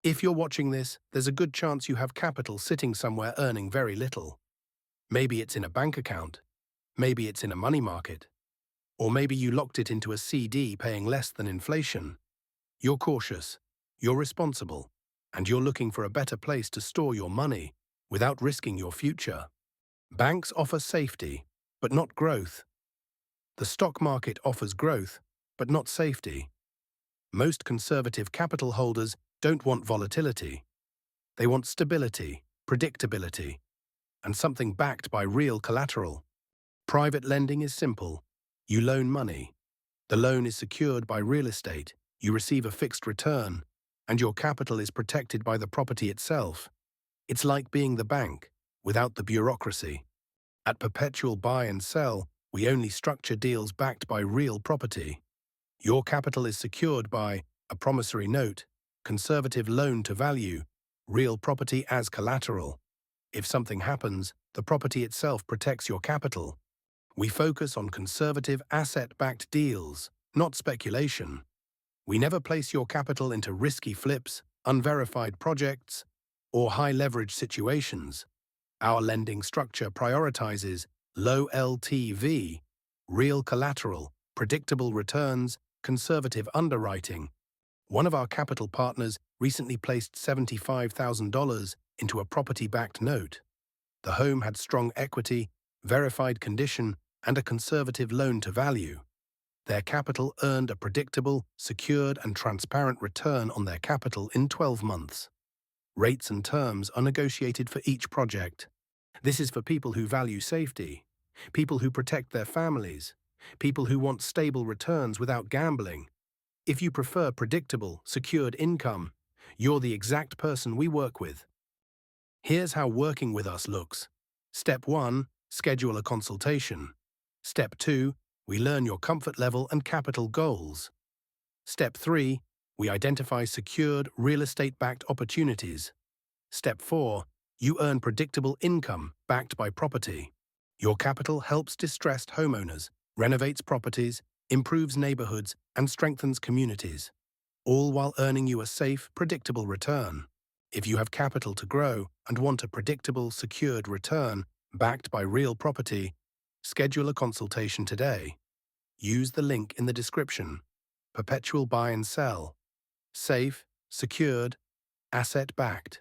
If you're watching this, there's a good chance you have capital sitting somewhere earning very little. Maybe it's in a bank account, maybe it's in a money market, or maybe you locked it into a CD paying less than inflation. You're cautious, you're responsible, and you're looking for a better place to store your money without risking your future. Banks offer safety, but not growth. The stock market offers growth, but not safety. Most conservative capital holders don't want volatility. They want stability, predictability, and something backed by real collateral. Private lending is simple. You loan money. The loan is secured by real estate. You receive a fixed return, and your capital is protected by the property itself. It's like being the bank, without the bureaucracy. At Perpetual Buy and Sell, we only structure deals backed by real property. Your capital is secured by a promissory note, conservative loan to value, real property as collateral. If something happens, the property itself protects your capital. We focus on conservative asset-backed deals, not speculation. We never place your capital into risky flips, unverified projects, or high-leverage situations. Our lending structure prioritizes low LTV, real collateral, predictable returns, conservative underwriting. One of our capital partners recently placed $75,000 into a property-backed note. The home had strong equity, verified condition, and a conservative loan-to-value. Their capital earned a predictable, secured, and transparent return on their capital in 12 months. Rates and terms are negotiated for each project. This is for people who value safety, people who protect their families, people who want stable returns without gambling. If you prefer predictable, secured income, you're the exact person we work with. Here's how working with us looks. Step 1. Schedule a consultation. Step 2. We learn your comfort level and capital goals. Step 3. We identify secured, real estate-backed opportunities. Step 4. You earn predictable income backed by property. Your capital helps distressed homeowners, renovates properties, improves neighborhoods, and strengthens communities, all while earning you a safe, predictable return. If you have capital to grow and want a predictable, secured return backed by real property, schedule a consultation today. Use the link in the description. Perpetual Buy and Sell. Safe, secured, asset-backed.